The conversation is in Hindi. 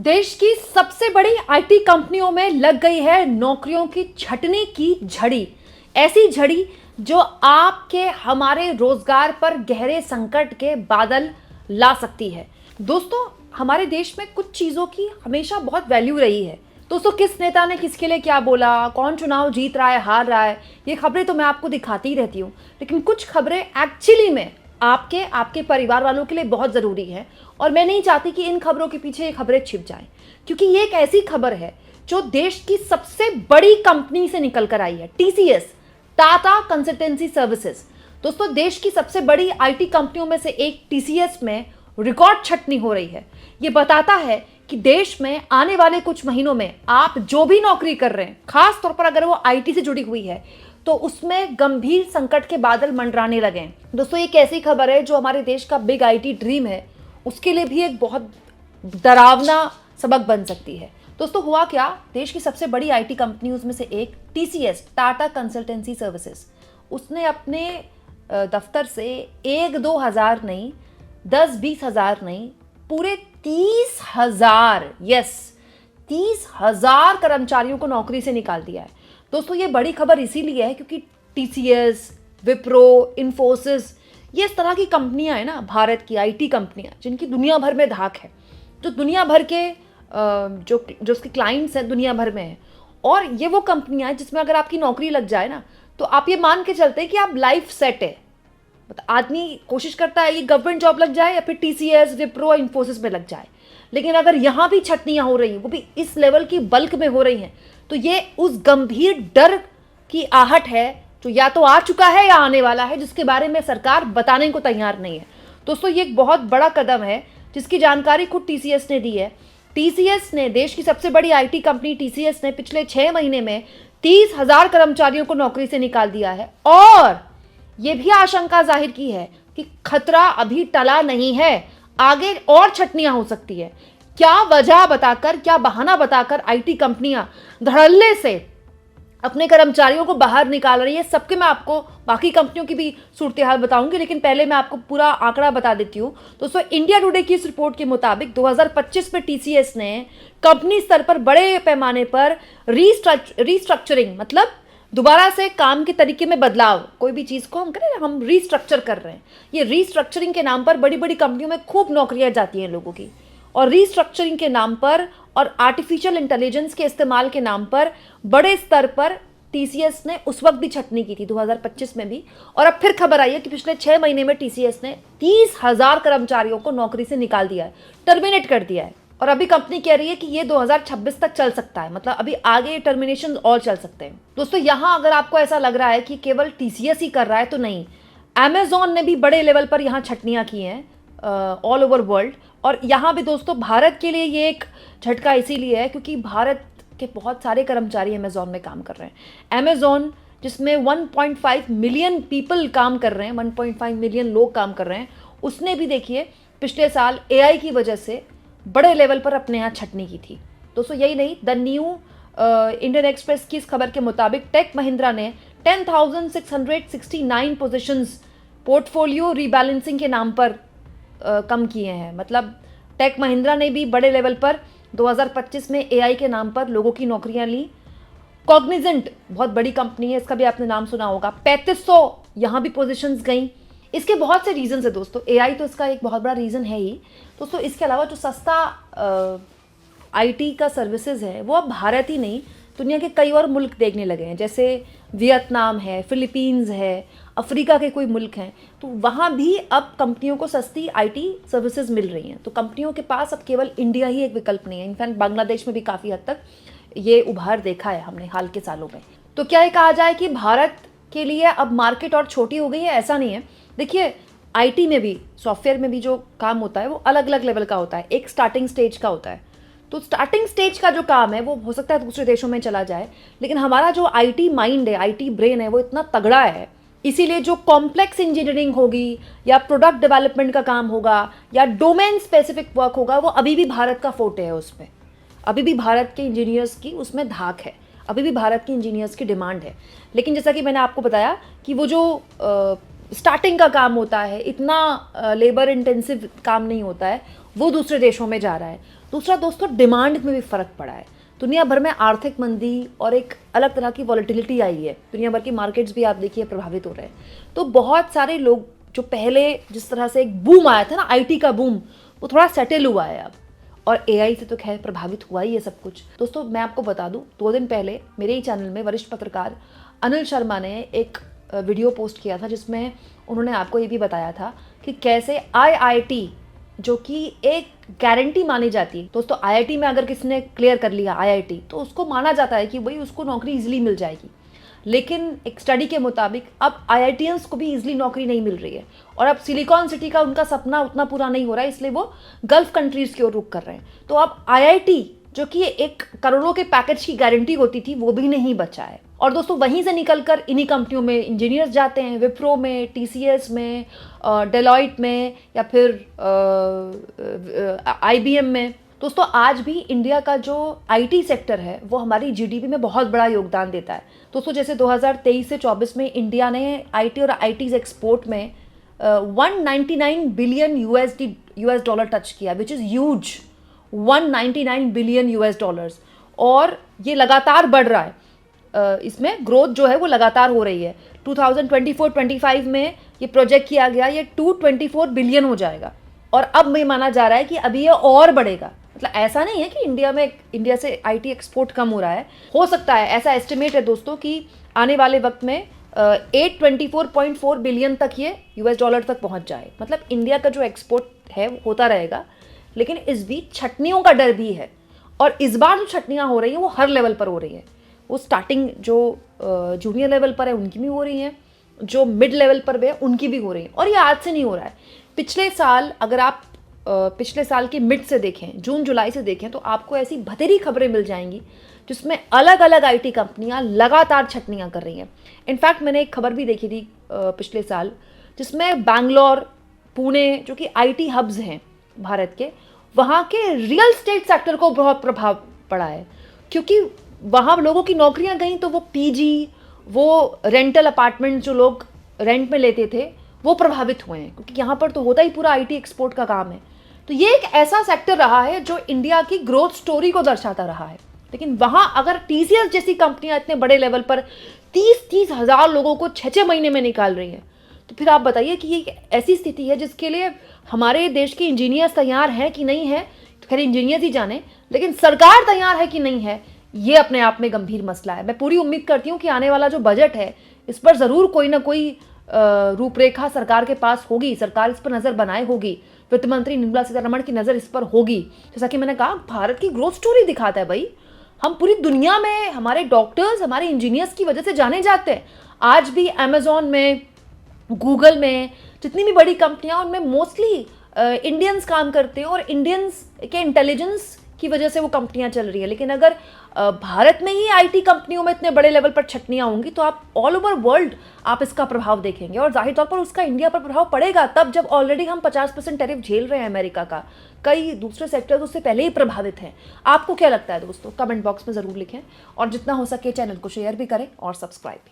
देश की सबसे बड़ी आईटी कंपनियों में लग गई है नौकरियों की छटनी की झड़ी। ऐसी झड़ी जो आपके हमारे रोजगार पर गहरे संकट के बादल ला सकती है। दोस्तों, हमारे देश में कुछ चीज़ों की हमेशा बहुत वैल्यू रही है। दोस्तों, किस नेता ने किसके लिए क्या बोला, कौन चुनाव जीत रहा है, हार रहा है, ये खबरें तो मैं आपको दिखाती ही रहती हूँ। लेकिन कुछ खबरें एक्चुअली में आपके आपके परिवार वालों के लिए बहुत ज़रूरी है और मैं नहीं चाहती कि इन खबरों के पीछे ये खबरें छिप जाएं, क्योंकि ये एक ऐसी खबर है जो देश की सबसे बड़ी कंपनी से निकल कर आई है। TCS, Tata consultancy services. दोस्तों, देश की सबसे बड़ी आईटी कंपनियों में से एक टीसीएस में रिकॉर्ड छटनी हो रही है। ये बताता है कि देश में आने वाले कुछ महीनों में आप जो भी नौकरी कर रहे हैं, खास तौर पर अगर वो आईटी से जुड़ी हुई है, तो उसमें गंभीर संकट के बादल मंडराने लगे हैं। दोस्तों, एक ऐसी खबर है जो हमारे देश का बिग आईटी ड्रीम है, उसके लिए भी एक बहुत डरावना सबक बन सकती है। दोस्तों, हुआ क्या, देश की सबसे बड़ी आईटी कंपनी में से एक टीसीएस, टाटा कंसल्टेंसी सर्विसेज, उसने अपने दफ्तर से 1-2 हज़ार नहीं, 10-20 हज़ार नहीं, पूरे 30,000, यस 30,000 कर्मचारियों को नौकरी से निकाल दिया है। दोस्तों, ये बड़ी खबर इसीलिए है क्योंकि टीसीएस, विप्रो, इन्फोसिस, ये इस तरह की कंपनियां हैं ना, भारत की आईटी कंपनियां जिनकी दुनिया भर में धाक है, जो दुनिया भर के जो उसके क्लाइंट्स हैं दुनिया भर में हैं। और ये वो कंपनियां हैं जिसमें अगर आपकी नौकरी लग जाए ना, तो आप ये मान के चलते हैं कि आप लाइफ सेट है। मतलब आदमी कोशिश करता है कि गवर्नमेंट जॉब लग जाए या फिर टीसीएस, विप्रो, इन्फोसिस में लग जाए। लेकिन अगर यहाँ भी छटनियाँ हो रही हैं, वो भी इस लेवल की बल्क में हो रही हैं, तो ये उस गंभीर डर की आहट है जो या तो आ चुका है या आने वाला है, जिसके बारे में सरकार बताने को तैयार नहीं है। दोस्तों, ये एक बहुत बड़ा कदम है जिसकी जानकारी खुद टीसीएस ने दी है। टीसीएस ने, देश की सबसे बड़ी आईटी कंपनी टीसीएस ने पिछले 6 महीने में 30,000 कर्मचारियों को नौकरी से निकाल दिया है और ये भी आशंका जाहिर की है कि खतरा अभी टला नहीं है, आगे और छटनियां हो सकती है। क्या वजह बताकर, क्या बहाना बताकर आईटी कंपनियां धड़ल्ले से अपने कर्मचारियों को बाहर निकाल रही है, सबके मैं आपको बाकी कंपनियों की भी सूरत हाल बताऊंगी, लेकिन पहले मैं आपको पूरा आंकड़ा बता देती हूँ। दोस्तों, इंडिया टुडे की इस रिपोर्ट के मुताबिक 2025 में टीसीएस ने कंपनी स्तर पर बड़े पैमाने पर रीस्ट्रक्चरिंग, मतलब दोबारा से काम के तरीके में बदलाव, कोई भी चीज़ को हम करें ना, हम रीस्ट्रक्चर कर रहे हैं। ये रीस्ट्रक्चरिंग के नाम पर बड़ी बड़ी कंपनियों में खूब नौकरियां जाती हैं लोगों की, और रीस्ट्रक्चरिंग के नाम पर और आर्टिफिशियल इंटेलिजेंस के इस्तेमाल के नाम पर बड़े स्तर पर टीसीएस ने उस वक्त भी छटनी की थी, 2025 में भी। और अब फिर खबर आई है कि पिछले 6 महीने में टीसीएस ने 30,000 कर्मचारियों को नौकरी से निकाल दिया है, टर्मिनेट कर दिया है। और अभी कंपनी कह रही है कि ये 2026 तक चल सकता है, मतलब अभी आगे टर्मिनेशन और चल सकते हैं। दोस्तों, यहाँ अगर आपको ऐसा लग रहा है कि केवल टीसीएस ही कर रहा है, तो नहीं, अमेजॉन ने भी बड़े लेवल पर यहाँ छटनियाँ की हैं ऑल ओवर वर्ल्ड। और यहाँ भी दोस्तों, भारत के लिए ये एक झटका इसीलिए है क्योंकि भारत के बहुत सारे कर्मचारी अमेजॉन में काम कर रहे हैं। अमेजॉन, जिसमें 1.5 मिलियन पीपल काम कर रहे हैं, 1.5 मिलियन लोग काम कर रहे हैं, उसने भी देखिए पिछले साल एआई की वजह से बड़े लेवल पर अपने यहाँ छटनी की थी। दोस्तों, यही नहीं, द न्यू इंडियन एक्सप्रेस की इस खबर के मुताबिक टेक महिंद्रा ने 10,669 पोजीशंस पोर्टफोलियो रीबैलेंसिंग के नाम पर कम किए हैं। मतलब टेक महिंद्रा ने भी बड़े लेवल पर 2025 में एआई के नाम पर लोगों की नौकरियां ली। कॉग्निजेंट, बहुत बड़ी कंपनी है, इसका भी आपने नाम सुना होगा, 3500 यहाँ भी पोजीशंस गई। इसके बहुत से रीजंस है दोस्तों, एआई तो इसका एक बहुत बड़ा रीज़न है ही। दोस्तों, इसके अलावा जो सस्ता आईटी का सर्विसेज है, वो अब भारत ही नहीं, दुनिया के कई और मुल्क देखने लगे हैं, जैसे वियतनाम है, फिलीपींस है, अफ्रीका के कोई मुल्क हैं, तो वहाँ भी अब कंपनियों को सस्ती आईटी सर्विसेज मिल रही हैं। तो कंपनियों के पास अब केवल इंडिया ही एक विकल्प नहीं है। इनफैक्ट बांग्लादेश में भी काफ़ी हद तक ये उभार देखा है हमने हाल के सालों में। तो क्या ये कहा जाए कि भारत के लिए अब मार्केट और छोटी हो गई है? ऐसा नहीं है। देखिए, आईटी में भी, सॉफ्टवेयर में भी जो काम होता है वो अलग अलग लेवल का होता है। एक स्टार्टिंग स्टेज का होता है, तो स्टार्टिंग स्टेज का जो काम है वो हो सकता है दूसरे देशों में चला जाए, लेकिन हमारा जो आईटी माइंड है, आईटी ब्रेन है, वो इतना तगड़ा है, इसीलिए जो कॉम्प्लेक्स इंजीनियरिंग होगी या प्रोडक्ट डेवलपमेंट का काम होगा या डोमेन स्पेसिफिक वर्क होगा, वो अभी भी भारत का फोटे है। उसमें अभी भी भारत के इंजीनियर्स की उसमें धाक है, अभी भी भारत के इंजीनियर्स की डिमांड है। लेकिन जैसा कि मैंने आपको बताया कि वो जो स्टार्टिंग का काम होता है, इतना लेबर इंटेंसिव काम नहीं होता है, वो दूसरे देशों में जा रहा है। दूसरा दोस्तों, डिमांड में भी फ़र्क पड़ा है। दुनिया भर में आर्थिक मंदी और एक अलग तरह की वॉलेटिलिटी आई है। दुनिया भर की मार्केट्स भी आप देखिए प्रभावित हो रहे हैं। तो बहुत सारे लोग जो पहले जिस तरह से एक बूम आया था ना, आईटी का बूम, वो थोड़ा सेटल हुआ है अब। और एआई से तो खैर प्रभावित हुआ ही है सब कुछ। दोस्तों मैं आपको बता दूं, 2 दिन पहले मेरे ही चैनल में वरिष्ठ पत्रकार अनिल शर्मा ने एक वीडियो पोस्ट किया था जिसमें उन्होंने आपको ये भी बताया था कि कैसे आईआईटी, जो कि एक गारंटी मानी जाती है दोस्तों, आईआईटी में अगर किसी ने क्लियर कर लिया आईआईटी तो उसको माना जाता है कि भाई उसको नौकरी इजीली मिल जाएगी। लेकिन एक स्टडी के मुताबिक अब आईआईटीएंस को भी इजीली नौकरी नहीं मिल रही है और अब सिलिकॉन सिटी का उनका सपना उतना पूरा नहीं हो रहा है, इसलिए वो गल्फ कंट्रीज़ की ओर रुख कर रहे हैं। तो अब आईआईटी, जो कि एक करोड़ों के पैकेज की गारंटी होती थी, वो भी नहीं बचा है। और दोस्तों वहीं से निकलकर इन्हीं कंपनियों में इंजीनियर्स जाते हैं, विप्रो में, टीसीएस में, डेलॉइट में या फिर आईबीएम में। दोस्तों आज भी इंडिया का जो आईटी सेक्टर है वो हमारी जीडीपी में बहुत बड़ा योगदान देता है। दोस्तों जैसे 2023 से 24 में इंडिया ने आईटी और आईटीज एक्सपोर्ट में 199 बिलियन यूएस डॉलर टच किया, which is huge. 199 billion US dollars, और ये लगातार बढ़ रहा है। इसमें ग्रोथ जो है वो लगातार हो रही है। 2024-25 में ये प्रोजेक्ट किया गया, ये 224 बिलियन हो जाएगा और अब ये माना जा रहा है कि अभी ये और बढ़ेगा। मतलब ऐसा नहीं है कि इंडिया से आईटी एक्सपोर्ट कम हो रहा है। हो सकता है, ऐसा एस्टिमेट है दोस्तों कि आने वाले वक्त में 824.4 बिलियन तक ये यूएस डॉलर तक पहुंच जाए। मतलब इंडिया का जो एक्सपोर्ट है वो होता रहेगा। लेकिन इस बीच छटनियों का डर भी है, और इस बार जो छटनियाँ हो रही हैं वो हर लेवल पर हो रही है। वो स्टार्टिंग जो जूनियर लेवल पर है उनकी भी हो रही हैं, जो मिड लेवल पर भी है उनकी भी हो रही है। और ये आज से नहीं हो रहा है। पिछले साल अगर आप पिछले साल के मिड से देखें, जून जुलाई से देखें, तो आपको ऐसी बथेरी खबरें मिल जाएंगी जिसमें अलग अलग आईटी कंपनियां लगातार छटनियां कर रही हैं। इनफैक्ट मैंने एक खबर भी देखी थी पिछले साल, जिसमें बैंगलोर, पुणे, जो कि आईटी हब्स हैं भारत के, वहाँ के रियल स्टेट सेक्टर को बहुत प्रभाव पड़ा है। क्योंकि वहाँ लोगों की नौकरियाँ गई तो वो पीजी, वो रेंटल अपार्टमेंट जो लोग रेंट में लेते थे, वो प्रभावित हुए हैं। क्योंकि यहाँ पर तो होता ही पूरा आईटी एक्सपोर्ट का काम है। तो ये एक ऐसा सेक्टर रहा है जो इंडिया की ग्रोथ स्टोरी को दर्शाता रहा है। लेकिन वहाँ अगर टीसीएस जैसी कंपनियाँ इतने बड़े लेवल पर 30-30 हज़ार लोगों को 6-6 महीने में निकाल रही हैं, तो फिर आप बताइए कि ये ऐसी स्थिति है जिसके लिए हमारे देश के इंजीनियर्स तैयार हैं कि नहीं है। तो खैर इंजीनियर्स ही जाने, लेकिन सरकार तैयार है कि नहीं है, ये अपने आप में गंभीर मसला है। मैं पूरी उम्मीद करती हूँ कि आने वाला जो बजट है इस पर ज़रूर कोई ना कोई रूपरेखा सरकार के पास होगी। सरकार इस पर नज़र बनाए होगी। वित्त मंत्री निर्मला सीतारमण की नज़र इस पर होगी। जैसा कि मैंने कहा, भारत की ग्रोथ स्टोरी दिखाता है भाई। हम पूरी दुनिया में हमारे डॉक्टर्स, हमारे इंजीनियर्स की वजह से जाने जाते हैं। आज भी अमेजोन में, गूगल में, जितनी भी बड़ी कंपनियां, उनमें मोस्टली इंडियंस काम करते हैं और इंडियंस के इंटेलिजेंस की वजह से वो कंपनियां चल रही है। लेकिन अगर भारत में ही आईटी कंपनियों में इतने बड़े लेवल पर छटनियां होंगी तो आप ऑल ओवर वर्ल्ड आप इसका प्रभाव देखेंगे, और जाहिर तौर पर उसका इंडिया पर प्रभाव पड़ेगा तब जब ऑलरेडी हम 50% टैरिफ झेल रहे हैं अमेरिका का। कई दूसरे सेक्टर्स उससे पहले ही प्रभावित हैं। आपको क्या लगता है दोस्तों? कमेंट बॉक्स में ज़रूर लिखें, और जितना हो सके चैनल को शेयर भी करें और सब्सक्राइब भी।